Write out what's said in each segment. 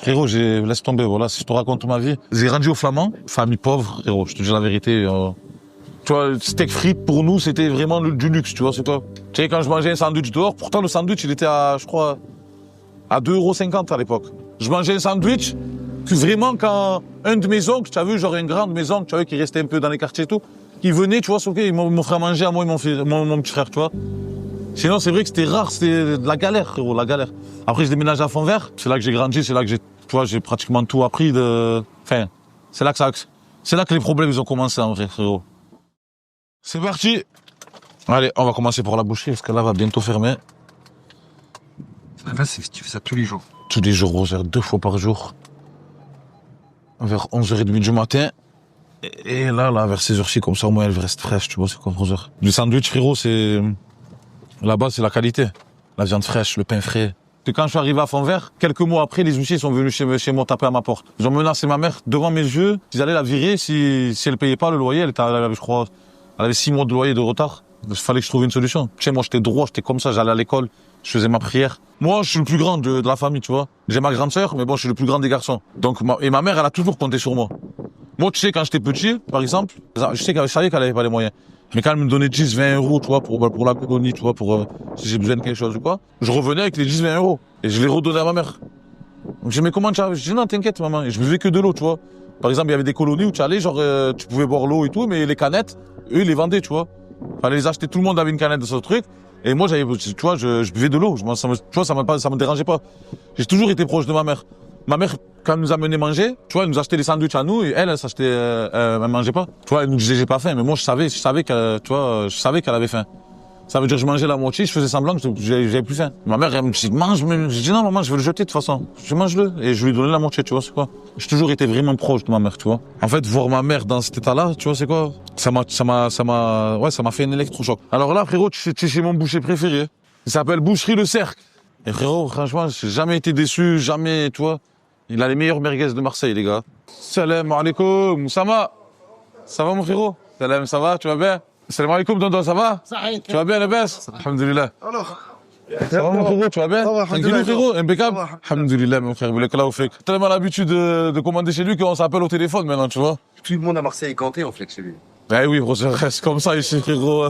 Frérot, laisse tomber, voilà, si je te raconte ma vie. J'ai grandi au Flamand, famille pauvre, frérot, je te dis la vérité. Tu vois, steak frites, pour nous, c'était vraiment du luxe, tu vois, c'est quoi. Tu sais, quand je mangeais un sandwich dehors, pourtant le sandwich, il était à, je crois, à 2,50 € à l'époque. Je mangeais un sandwich que vraiment quand un de mes oncles, tu as vu, genre une grande maison, tu as vu, qui restait un peu dans les quartiers et tout, qui venait, tu vois, il m'offrait à manger à moi et mon petit frère, tu vois. Sinon, c'est vrai que c'était rare, c'était de la galère, frérot, la galère. Après, je déménage à Font-Vert, c'est là que j'ai grandi, c'est là que j'ai, tu vois, j'ai pratiquement tout appris enfin, c'est là que les problèmes, ils ont commencé, en vrai, frérot. C'est parti. Allez, on va commencer par la boucherie, parce que là, va bientôt fermer. Là, tu fais ça tous les jours. Tous les jours, Roger, 2 fois par jour. Vers 11h30 du matin. Et là, vers 16h ci, comme ça, au moins, elle reste fraîche, tu vois, c'est comme Roger. Le sandwich, frérot, c'est, là-bas, c'est la qualité. La viande fraîche, le pain frais. Et quand je suis arrivé à Font-Vert, quelques mois après, les huissiers sont venus chez moi taper à ma porte. Ils ont menacé ma mère devant mes yeux. Ils allaient la virer si elle payait pas le loyer. Elle avait, je crois, elle avait 6 mois de loyer de retard. Il fallait que je trouve une solution. Tu sais, moi, j'étais droit, j'étais comme ça, j'allais à l'école, je faisais ma prière. Moi, je suis le plus grand de la famille, tu vois. J'ai ma grande sœur, mais bon, je suis le plus grand des garçons. Donc, ma mère, elle a toujours compté sur moi. Moi, tu sais, quand j'étais petit, par exemple, je savais qu'elle avait pas les moyens. Mais quand elle me donnait 10, 20 € tu vois, pour la colonie, tu vois, si j'ai besoin de quelque chose ou quoi, je revenais avec les 10, 20 €. Et je les redonnais à ma mère. Donc, je dis, mais comment tu as? Je dis, non, t'inquiète, maman. Et je buvais que de l'eau, tu vois. Par exemple, il y avait des colonies où tu allais, genre, tu pouvais boire l'eau et tout, mais les canettes, eux, ils les vendaient, tu vois. Fallait les acheter, tout le monde avait une canette de ce truc. Et moi, tu vois, je buvais de l'eau. Tu vois, ça me dérangeait pas. J'ai toujours été proche de ma mère. Ma mère, quand elle nous amenait manger, tu vois, elle nous achetait des sandwichs à nous et elle s'achetait, elle mangeait pas. Tu vois, elle nous disait j'ai pas faim, mais moi je savais qu'elle avait faim. Ça veut dire que je mangeais la moitié, je faisais semblant que j'avais plus faim. Ma mère, elle me dit mange, je dis non maman, je vais le jeter de toute façon. Je mange-le et je lui donnais la moitié, tu vois, c'est quoi. J'ai toujours été vraiment proche de ma mère, tu vois. En fait, voir ma mère dans cet état-là, tu vois, c'est quoi. Ça m'a fait un électrochoc. Alors là, frérot, tu sais, c'est mon boucher préféré. Il s'appelle Boucherie Le Cercle. Et frérot, franchement, j'ai jamais été déçu, jamais, tu vois. Il a les meilleures merguez de Marseille, les gars. Salam alaikum, Moussama. Ça va, mon frérot? Salam, ça va? Tu vas bien? Salam alaikum, Dondo, ça va? Tu vas bien, les baisses? Alhamdulillah. Alors, ça va, mon frérot? Tu vas bien? Ça va, Tranquille, frérot? Impeccable? Ça va. Alhamdulillah, mon frère. Tellement l'habitude de commander chez lui qu'on s'appelle au téléphone maintenant, tu vois. Tout le monde à Marseille est ganté, en fait, chez lui. Eh oui, gros, ça reste comme ça ici, frérot.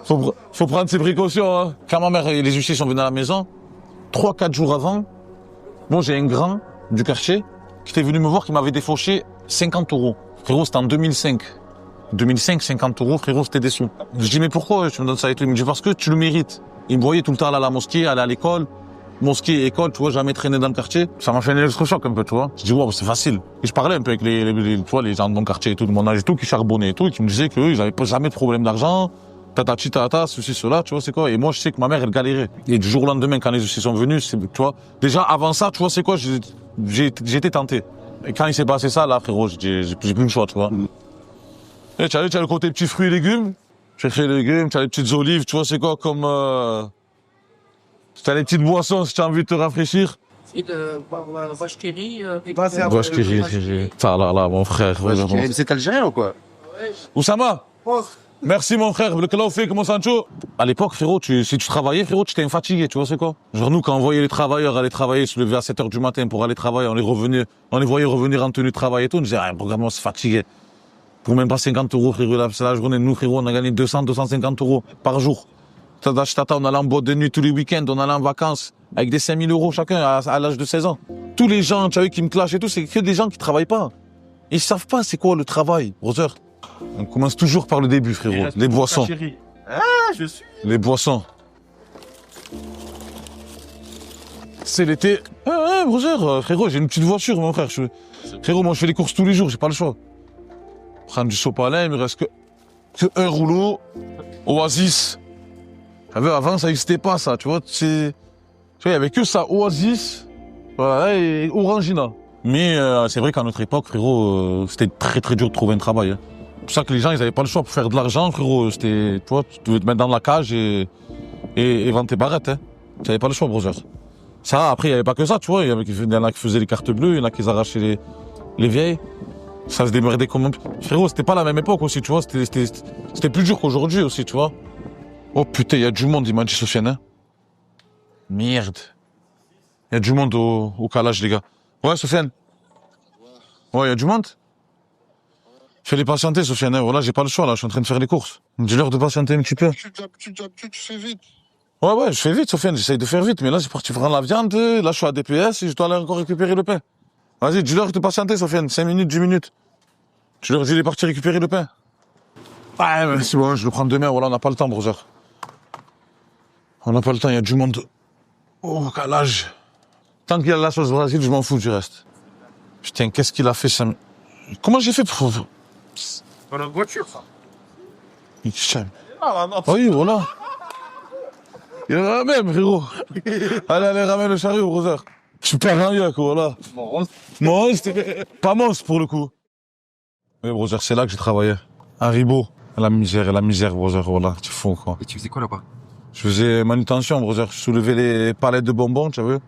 Faut prendre ses précautions, hein. Quand ma mère et les huissiers sont venus à la maison, 3-4 jours avant, bon, j'ai un grand du quartier qui était venu me voir, qui m'avait défauché 50 €. Frérot, c'était en 2005. 2005, 50 €, frérot, c'était des sous. Je dis, mais pourquoi tu me donnes ça et tout? Il me dit, parce que tu le mérites. Il me voyait tout le temps aller à la mosquée, aller à l'école. Mosquée, école, tu vois, jamais traîner dans le quartier. Ça m'a fait un électrochoc un peu, tu vois. Je dis, wow, c'est facile. Et je parlais un peu avec tu vois, les gens de mon quartier et tout, de mon âge et tout, qui charbonnaient et tout, et qui me disaient qu'eux, ils avaient pas jamais de problème d'argent. Tatati, tata, ceci, cela, tu vois, c'est quoi. Et moi, je sais que ma mère, elle galérait. Et du jour au lendemain, quand les huissiers sont venus, tu vois, déjà, avant ça, tu vois, c'est quoi, j'ai été tenté. Et quand il s'est passé ça, là, frérot, j'ai plus le choix, tu vois. Et tu as le côté petits fruits et légumes. J'ai fait les légumes, tu as les petites olives, tu vois, c'est quoi, comme, tu as les petites boissons si tu as envie de te rafraîchir. Et de vache qui rit. Vache qui rit. Ça, là, mon frère. C'est algérien ou quoi? Oussama. Merci mon frère, le Kalaoufé, comment ça va? À l'époque, frérot, si tu travaillais, frérot, tu étais fatigué, tu vois c'est quoi? Genre nous, quand on voyait les travailleurs aller travailler, se lever à 7h du matin pour aller travailler, on les voyait revenir en tenue de travail et tout, on disait, ah, regarde-moi, c'est fatigué. Pour même pas 50 €, frérot, c'est la journée, nous, frérot, on a gagné 200, 250 € par jour. On allait en boîte de nuit tous les week-ends, on allait en vacances, avec des 5 000 € chacun à l'âge de 16 ans. Tous les gens, tu vois, qui me clashent et tout, c'est que des gens qui travaillent pas. Ils savent pas c'est quoi le travail, Roser. On commence toujours par le début, frérot. Les boissons. ah, je suis. Les boissons. C'est l'été. Roger, frérot, j'ai une petite voiture, mon frère. Frérot, moi, je fais les courses tous les jours, j'ai pas le choix. Prendre du sopalin, il me reste que un rouleau. Oasis. Avant, ça n'existait pas, ça, tu vois. Tu vois, il y avait que ça, Oasis, voilà, et Orangina. Mais c'est vrai qu'à notre époque, frérot, c'était très très dur de trouver un travail. Hein. C'est pour ça que les gens, ils avaient pas le choix pour faire de l'argent, frérot. C'était, tu vois, tu devais te mettre dans la cage et vendre tes barrettes. Hein. Tu n'avais pas le choix, brother. Ça, après, il n'y avait pas que ça, tu vois. Il y en a qui faisaient les cartes bleues, il y en a qui arrachaient les vieilles. Ça se démerdait comme un... Frérot, c'était pas la même époque aussi, tu vois. C'était plus dur qu'aujourd'hui aussi, tu vois. Oh putain, il y a du monde, il m'a dit Sofiane. Hein. Merde. Il y a du monde au calage, les gars. Ouais, Sofiane. Ouais, y a du monde. Fais-les patienter, Sofiane. Voilà, j'ai pas le choix, là. Je suis en train de faire les courses. Dis-leur de patienter un petit peu. Tu fais vite. Ouais, je fais vite, Sofiane. J'essaye de faire vite. Mais là, j'ai parti prendre la viande. Là, je suis à DPS et je dois aller encore récupérer le pain. Vas-y, dis-leur de patienter, Sofiane. 5 minutes, 10 minutes. Tu leur dis, il est parti récupérer le pain. Ouais, mais c'est bon, je le prends demain. Voilà, on n'a pas le temps, brother. On n'a pas le temps, il y a du monde au calage. Tant qu'il y a la sauce Brésil, je m'en fous du reste. Putain, qu'est-ce qu'il a fait, ça? Comment j'ai fait pour... Dans la voiture, ça. Il chame. Ah, non, Oui, voilà. Il en a même, frérot. Allez, ramène le chariot, brother. Tu perds un yuck, voilà. Monstre. Pas monstre, pour le coup. Oui, brother, c'est là que j'ai travaillé. À Ribot. La misère, brother, voilà. Tu fous, quoi. Et tu faisais quoi là-bas? Je faisais manutention, brother. Je soulevais les palettes de bonbons, tu vois.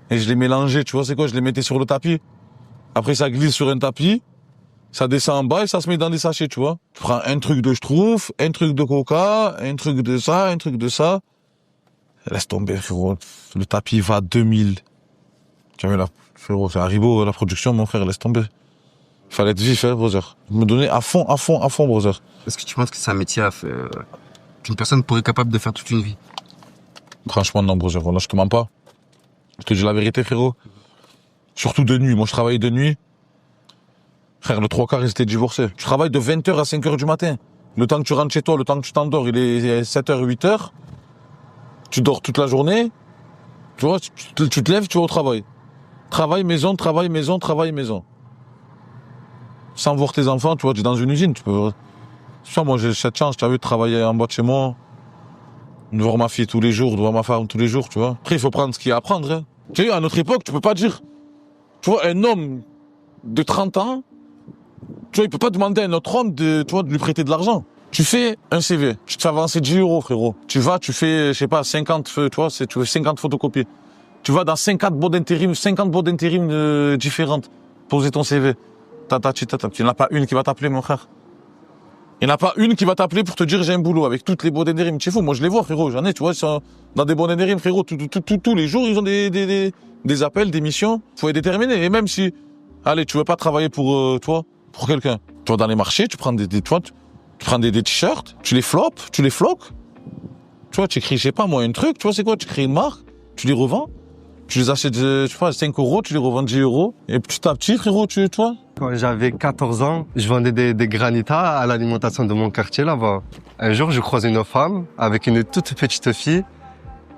Et je les mélangeais, tu vois, c'est quoi? Je les mettais sur le tapis. Après, ça glisse sur un tapis. Ça descend en bas et ça se met dans des sachets, tu vois. Tu prends un truc de Schtroumpf, un truc de Coca, un truc de ça, un truc de ça. Laisse tomber, frérot. Le tapis va à 2000. Tu vois, là, frérot, c'est Haribo, la production, mon frère, laisse tomber. Il fallait être vif, hein, brother. Me donner à fond, brother. Est-ce que tu penses que c'est un métier qu'une personne pourrait être capable de faire toute une vie? Franchement, non, brother. Là, je te mens pas. Je te dis la vérité, frérot. Surtout de nuit. Moi, je travaille de nuit. Frère, le 3/4, ils étaient divorcés. Tu travailles de 20h à 5h du matin. Le temps que tu rentres chez toi, le temps que tu t'endors, il est 7h, 8h. Tu dors toute la journée. Tu vois, tu te lèves, tu vas au travail. Travail, maison, travail, maison, travail, maison. Sans voir tes enfants, tu vois, tu es dans une usine, tu peux... Ça, moi, j'ai cette chance, tu as vu, de travailler en bas de chez moi. De voir ma fille tous les jours, de voir ma femme tous les jours, tu vois. Après, il faut prendre ce qu'il y a à prendre, hein. Tu sais, à notre époque, tu peux pas dire... Tu vois, un homme de 30 ans, tu vois, il peut pas demander à un autre homme de lui prêter de l'argent. Tu fais un CV, tu te fais avancer 10 euros, frérot. Tu vas, tu fais, je sais pas, 50, tu vois, tu fais 50 photocopies. Tu vas dans 50 boîtes d'intérim différentes, poser ton CV. Il n'y en a pas une qui va t'appeler, mon frère. Il n'y en a pas une qui va t'appeler pour te dire j'ai un boulot avec toutes les boîtes d'intérim. Tu es fou, moi je les vois, frérot, j'en ai, tu vois, dans des boîtes d'intérim, frérot, tous les jours, ils ont des appels, des missions. Faut être déterminé. Et même si, allez, tu veux pas travailler pour, pour quelqu'un. Tu vas dans les marchés, tu prends tu prends des t-shirts, tu les floques. Tu vois, tu écris, je sais pas moi, un truc, tu vois, c'est quoi? Tu crées une marque, tu les revends, tu les achètes, je sais pas, 5 euros, tu les revends 10 euros. Et petit à petit, frérot, tu vois. Quand j'avais 14 ans, je vendais des granitas à l'alimentation de mon quartier là-bas. Un jour, je croise une femme avec une toute petite fille.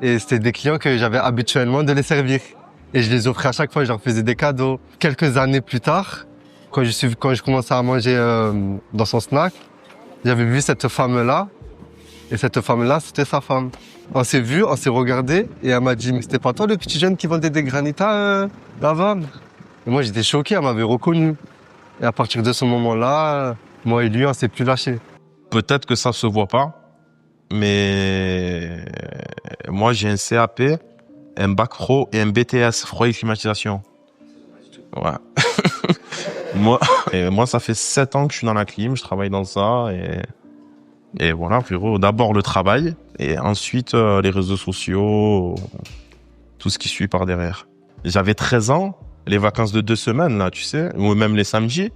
Et c'était des clients que j'avais habituellement de les servir. Et je les offrais à chaque fois, je leur faisais des cadeaux. Quelques années plus tard, quand je commençais à manger dans son snack, j'avais vu cette femme-là. Et cette femme-là, c'était sa femme. On s'est vu, on s'est regardé, et elle m'a dit, mais c'était pas toi le petit jeune qui vendait des granitas là-bas? Et moi, j'étais choqué, elle m'avait reconnu. Et à partir de ce moment-là, moi et lui, on s'est plus lâchés. Peut-être que ça se voit pas, mais moi, j'ai un CAP, un bac pro et un BTS, froid et climatisation. Ouais. Moi, ça fait 7 ans que je suis dans la clim, je travaille dans ça, et voilà, frérot. D'abord le travail, et ensuite les réseaux sociaux, tout ce qui suit par derrière. J'avais 13 ans, les vacances de 2 semaines, là, tu sais, ou même les samedis.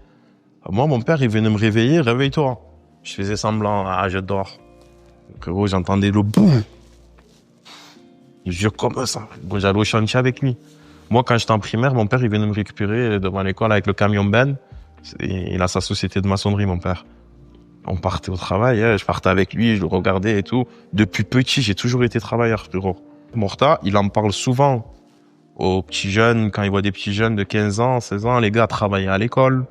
Moi, mon père, il venait me réveiller, réveille-toi. Je faisais semblant, je dors. Frérot, j'entendais le boum. Je jure comme ça. Bon, j'allais au chantier avec lui. Moi, quand j'étais en primaire, mon père, il venait me récupérer devant l'école avec le camion Ben. Il a sa société de maçonnerie, mon père. On partait au travail, je partais avec lui, je le regardais et tout. Depuis petit, j'ai toujours été travailleur, frérot. Morta, il en parle souvent aux petits jeunes, quand il voit des petits jeunes de 15 ans, 16 ans, les gars travaillaient à l'école.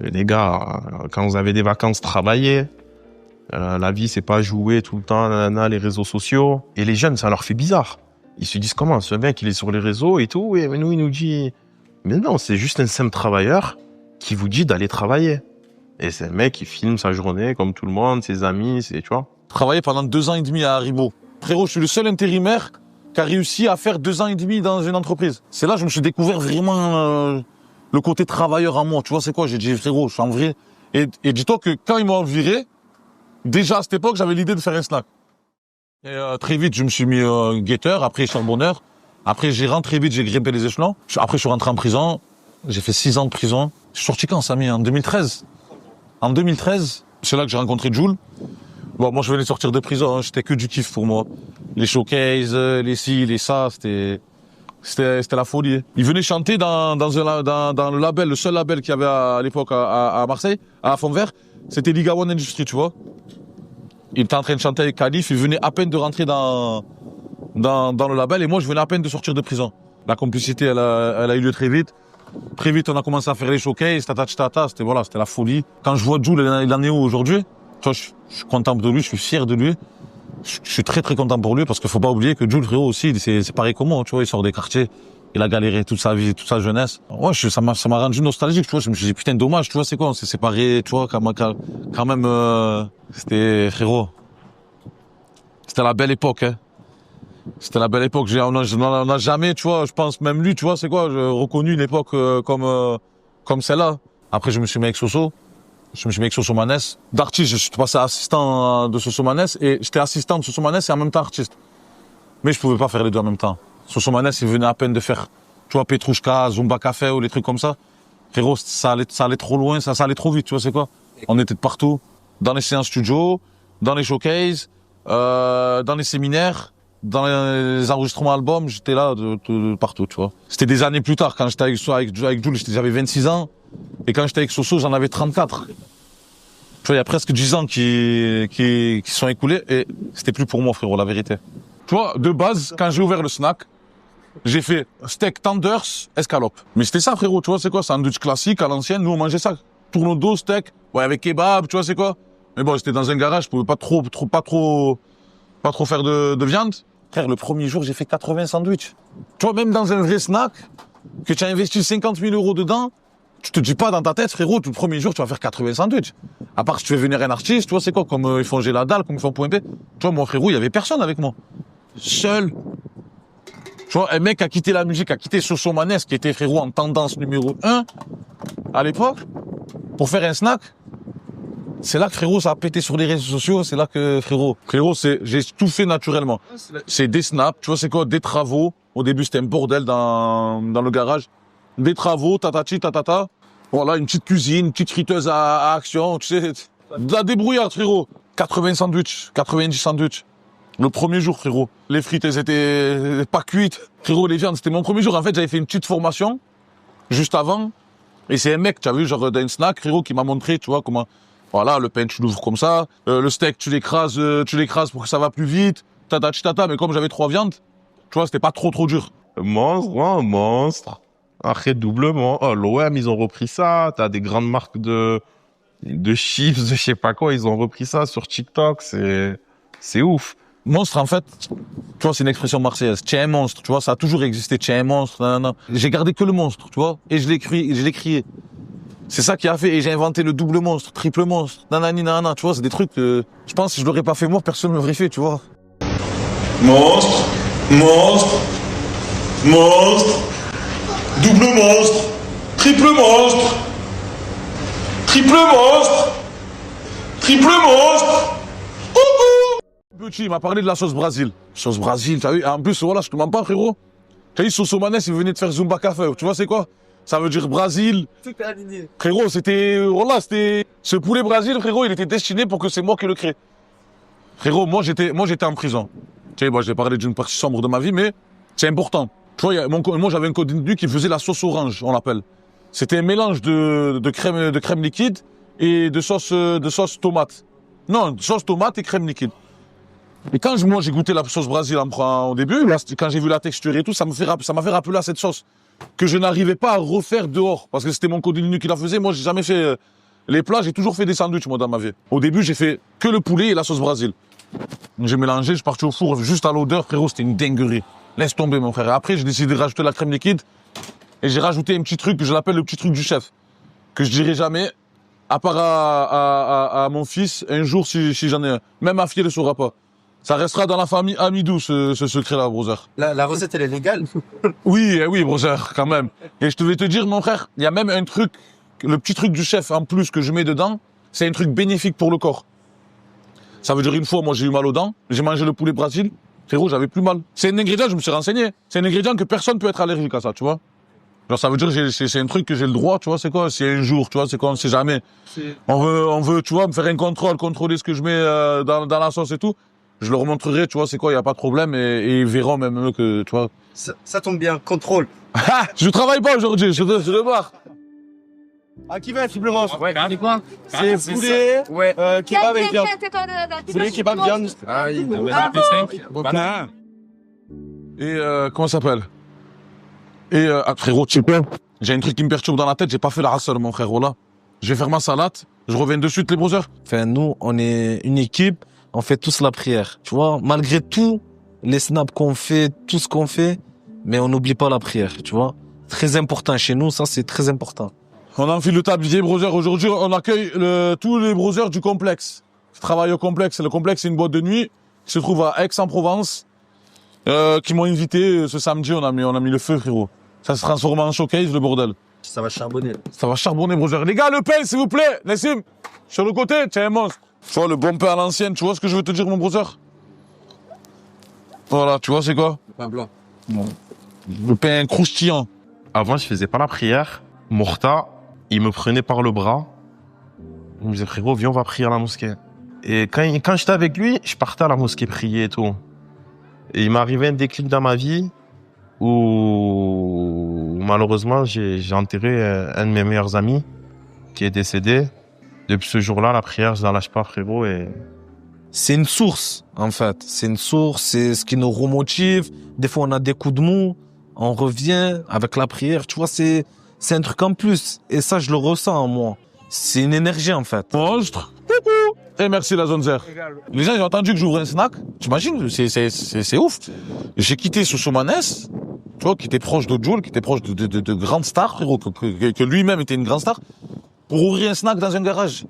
Les gars, quand vous avez des vacances, travaillez. La vie, c'est pas jouer tout le temps, nanana, les réseaux sociaux. Et les jeunes, ça leur fait bizarre. Ils se disent comment, ce mec, il est sur les réseaux et tout, et nous, il nous dit, mais non, c'est juste un simple travailleur qui vous dit d'aller travailler. Et c'est un mec qui filme sa journée comme tout le monde, ses amis, tu vois. Travaillé pendant 2 ans et demi à Haribo. Frérot, je suis le seul intérimaire qui a réussi à faire 2 ans et demi dans une entreprise. C'est là que je me suis découvert vraiment le côté travailleur en moi. Tu vois, c'est quoi? J'ai dit, frérot, je suis en vrai. Et dis-toi que quand ils m'ont viré, déjà à cette époque, j'avais l'idée de faire un snack. Et très vite, je me suis mis guetteur, après charbonneur. Après, j'ai rentré vite, j'ai grimpé les échelons. Après, je suis rentré en prison. J'ai fait 6 ans de prison. Je suis sorti quand, Samy? En 2013. En 2013, c'est là que j'ai rencontré Jul. Bon, moi, je venais de sortir de prison, hein. C'était que du kiff pour moi. Les showcases, les ci, les ça, c'était la folie. Il venait chanter dans le label, le seul label qu'il y avait à l'époque à Marseille, à Fond Vert. C'était Liga One Industry, tu vois. Il était en train de chanter avec Khalif, il venait à peine de rentrer dans le label et moi, je venais à peine de sortir de prison. La complicité, elle a eu lieu très vite. Très vite, on a commencé à faire les showcases, c'était la folie. Quand je vois Jul, il en est où aujourd'hui? Tu vois, je suis content de lui, je suis fier de lui. Je suis très très content pour lui parce qu'il faut pas oublier que Jul, frérot, aussi, c'est pareil comme moi, tu vois, il sort des quartiers. Il a galéré toute sa vie, toute sa jeunesse. Ouais, ça m'a rendu nostalgique, tu vois. Je me suis dit, putain, dommage, tu vois, c'est quoi, on s'est séparés, tu vois, quand même, c'était, frérot. C'était la belle époque, hein. C'était la belle époque. On a jamais, tu vois, je pense, même lui, tu vois, c'est quoi, j'ai reconnu une époque comme celle-là. Après, je me suis mis avec Soso. Je me suis mis avec Soso Manès. D'artiste, je suis passé assistant de Soso Manès et j'étais assistant de Soso Manès et en même temps artiste. Mais je pouvais pas faire les deux en même temps. Soso Manès, il venait à peine de faire, tu vois, Petrouchka, Zumba Café ou les trucs comme ça. Frérot, ça allait trop loin, ça allait trop vite, tu vois, c'est quoi? On était de partout. Dans les séances studio, dans les showcases, dans les séminaires, dans les enregistrements albums, j'étais là de partout, tu vois. C'était des années plus tard, quand j'étais avec Jules, j'avais 26 ans. Et quand j'étais avec Soso, j'en avais 34. Tu vois, il y a presque 10 ans qui sont écoulés et c'était plus pour moi, frérot, la vérité. Tu vois, de base, quand j'ai ouvert le snack, j'ai fait steak tenders, escalope. Mais c'était ça, frérot, tu vois, c'est quoi? Sandwich classique à l'ancienne, nous on mangeait ça. Tourneau d'eau, steak, ouais, avec kebab, tu vois, c'est quoi? Mais bon, j'étais dans un garage, je pouvais pas trop faire de viande. Frère, le premier jour, j'ai fait 80 sandwichs. Tu vois, même dans un vrai snack, que tu as investi 50 000 euros dedans, tu te dis pas dans ta tête, frérot, tout le premier jour, tu vas faire 80 sandwichs. À part si tu fais venir un artiste, tu vois, c'est quoi, comme ils font la dalle, comme ils font Point P. Tu vois, mon frérot, il y avait personne avec moi. Seul. Tu vois, un mec a quitté la musique, a quitté Soso Manès, qui était, frérot, en tendance numéro 1, à l'époque, pour faire un snack. C'est là que, frérot, ça a pété sur les réseaux sociaux, c'est là que, frérot, j'ai tout fait naturellement. C'est des snaps, tu vois, c'est quoi, des travaux. Au début, c'était un bordel dans le garage. Des travaux, tatati, tatata. Voilà, une petite cuisine, une petite friteuse à action, tu sais. De la débrouillarde, frérot. 80 sandwichs, 90 sandwichs. Le premier jour, frérot. Les frites, elles étaient pas cuites. Frérot, les viandes, c'était mon premier jour. En fait, j'avais fait une petite formation, juste avant. Et c'est un mec, tu as vu, genre, d'un snack, frérot, qui m'a montré, tu vois, comment, voilà, le pain, tu l'ouvres comme ça. Le steak, tu l'écrases pour que ça va plus vite. Tatati, tata. Mais comme j'avais 3 viandes, tu vois, c'était pas trop dur. Monstre, ouais, monstre. Après, doublement. Oh, l'OM, ils ont repris ça. T'as des grandes marques de chips, de je sais pas quoi. Ils ont repris ça sur TikTok. C'est ouf. Monstre, en fait, tu vois, c'est une expression marseillaise. Tu es un monstre, tu vois, ça a toujours existé. Tu es un monstre, nanana. J'ai gardé que le monstre, tu vois, et je l'ai crié. C'est ça qui a fait, et j'ai inventé le double monstre, triple monstre, nanani, nanana, tu vois, c'est des trucs que, je pense, que si je l'aurais pas fait moi, personne ne l'aurait fait, tu vois. Monstre, monstre, monstre, double monstre, triple monstre, triple monstre, triple monstre. Petit, il m'a parlé de la sauce Brésil. Sauce Brésil, t'as vu? En plus, voilà, je te mens pas, frérot. T'as vu, Soso Manès, il venait de faire Zumba Café. Tu vois, c'est quoi? Ça veut dire Brésil. Tout est aligné. Frérot, c'était, ce poulet Brésil, frérot, il était destiné pour que c'est moi qui le crée. Frérot, moi, j'étais en prison. Tu sais, moi, j'ai parlé d'une partie sombre de ma vie, mais c'est important. Tu vois, moi, j'avais un contenu qui faisait la sauce orange, on l'appelle. C'était un mélange de crème liquide et de sauce tomate. Non, sauce tomate et crème liquide. Et quand moi j'ai goûté la sauce Brésil au début, là, quand j'ai vu la texture et tout, ça m'a fait rappeler à cette sauce que je n'arrivais pas à refaire dehors parce que c'était mon contenu qui la faisait. Moi, j'ai jamais fait les plats, j'ai toujours fait des sandwichs moi dans ma vie. Au début, j'ai fait que le poulet et la sauce Brésil. J'ai mélangé, je suis parti au four juste à l'odeur, frérot, c'était une dinguerie. Laisse tomber mon frère. Après, j'ai décidé de rajouter la crème liquide et j'ai rajouté un petit truc que je l'appelle le petit truc du chef que je dirai jamais à part à mon fils un jour si j'en ai un. Même ma fille ne le saura pas. Ça restera dans la famille Amidou, ce secret-là, brother. La recette, elle est légale? Oui, brother, quand même. Et je te vais te dire, mon frère, il y a même un truc, le petit truc du chef en plus que je mets dedans, c'est un truc bénéfique pour le corps. Ça veut dire une fois, moi j'ai eu mal aux dents, j'ai mangé le poulet Brésil, Frérot, j'avais plus mal. C'est un ingrédient, je me suis renseigné. C'est un ingrédient que personne peut être allergique à ça, tu vois. Genre, ça veut dire que c'est un truc que j'ai le droit, tu vois, c'est quoi? Si un jour, tu vois, c'est quoi, on sait jamais. On veut, tu vois, me faire un contrôle, contrôler ce que je mets dans la sauce et tout. Je leur montrerai, tu vois, c'est quoi, y a pas de problème et ils verront même eux que, tu vois. Ça tombe bien, contrôle. Ah, je travaille pas aujourd'hui, je dois voir. À qui va un triple monstre? Ouais, c'est quoi? C'est poulet, Ouais. kebab et viande. Poulet, kebab, viande. Ah oui, banane. Et comment ça s'appelle? Et frérot, tu sais quoi? J'ai un truc qui me perturbe dans la tête, j'ai pas fait la rassure, mon frérot là. Je vais faire ma salade, je reviens de suite les brothers. Enfin, nous, on est une équipe, on fait tous la prière. Tu vois, malgré tout, les snaps qu'on fait, tout ce qu'on fait, mais on n'oublie pas la prière, tu vois. Très important chez nous, ça c'est très important. On enfile le tablier brothers. Aujourd'hui, on accueille tous les brothers du complexe. Qui travaillent au complexe. Le complexe, c'est une boîte de nuit qui se trouve à Aix-en-Provence. Qui m'ont invité ce samedi, on a mis le feu, frérot. Ça se transforme en showcase, le bordel. Ça va charbonner. Ça va charbonner, brothers. Les gars, le pain, s'il vous plaît. Nassim, sur le côté, t'es un monstre. Tu vois, le bon pain à l'ancienne, tu vois ce que je veux te dire, mon brother? Voilà, tu vois, c'est quoi? Le pain blanc. Le pain croustillant. Avant, je faisais pas la prière. Morta, il me prenait par le bras. Il me disait, frérot, viens, on va prier à la mosquée. Et quand j'étais avec lui, je partais à la mosquée prier et tout. Et il m'est arrivé un déclic dans ma vie où malheureusement, j'ai enterré un de mes meilleurs amis qui est décédé. Depuis ce jour-là, la prière, je la lâche pas, frérot. Et C'est une source, en fait. C'est une source, c'est ce qui nous remotive. Des fois, on a des coups de mou, on revient avec la prière. Tu vois, c'est un truc en plus. Et ça, je le ressens en moi. C'est une énergie, en fait. Monstre. Et merci la zone zère. Les gens, ils ont entendu que j'ouvrais un snack. T'imagines, c'est ouf. J'ai quitté Sosomanes, tu vois, qui était proche de Joule, qui était proche de grandes stars, frérot, que lui-même était une grande star, pour ouvrir un snack dans un garage.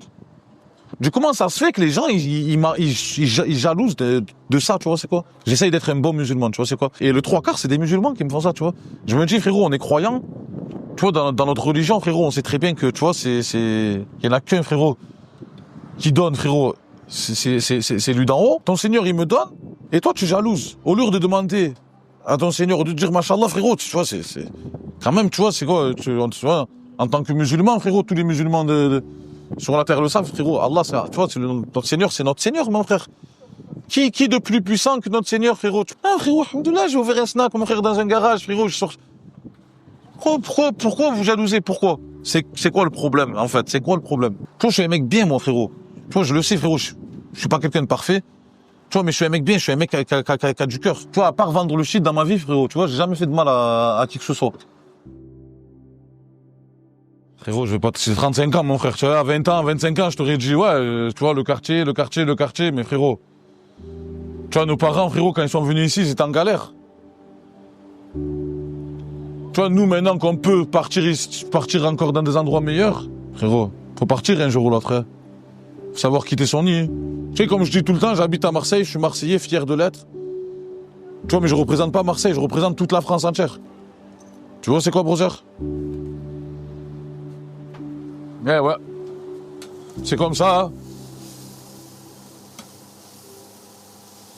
Du comment ça se fait que les gens, ils jalousent de ça, tu vois, c'est quoi? J'essaye d'être un bon musulman, tu vois, c'est quoi? Et le 3/4, c'est des musulmans qui me font ça, tu vois. Je me dis, frérot, on est croyants. Tu vois, dans notre religion, frérot, on sait très bien que, tu vois, il y en a qu'un, frérot, qui donne, frérot, c'est lui d'en haut. Ton Seigneur, il me donne, et toi, tu jalouses. Au lieu de demander à ton Seigneur, de dire, machallah, frérot, tu vois, c'est quand même, tu vois, c'est quoi, tu vois, en tant que musulman, frérot, tous les musulmans sur la terre le savent, frérot, Allah, tu vois, notre Seigneur, c'est notre Seigneur, mon frère. Qui de plus puissant que notre Seigneur, frérot? Ah, frérot, alhamdoulilah, j'ai ouvert un snack, mon frère, dans un garage, frérot, je sors. Pourquoi vous jalousez? Pourquoi? C'est quoi le problème, en fait? C'est quoi le problème? Tu vois, je suis un mec bien, moi, frérot. Tu vois, je le sais, frérot, je suis pas quelqu'un de parfait. Tu vois, mais je suis un mec bien, je suis un mec qui a du cœur. Tu vois, à part vendre le shit dans ma vie, frérot, tu vois, j'ai jamais fait de mal à qui que ce soit. Frérot, je vais pas, c'est 35 ans, mon frère. Tu vois, à 20 ans, 25 ans, je t'aurais dit, ouais, tu vois, le quartier, mais frérot. Tu vois, nos parents, frérot, quand ils sont venus ici, ils étaient en galère. Tu vois, nous, maintenant qu'on peut partir encore dans des endroits meilleurs, frérot, faut partir un jour ou l'autre, hein. Faut savoir quitter son nid. Tu sais, comme je dis tout le temps, j'habite à Marseille, je suis Marseillais, fier de l'être. Tu vois, mais je représente pas Marseille, je représente toute la France entière. Tu vois, c'est quoi, brother? Ouais. C'est comme ça, hein.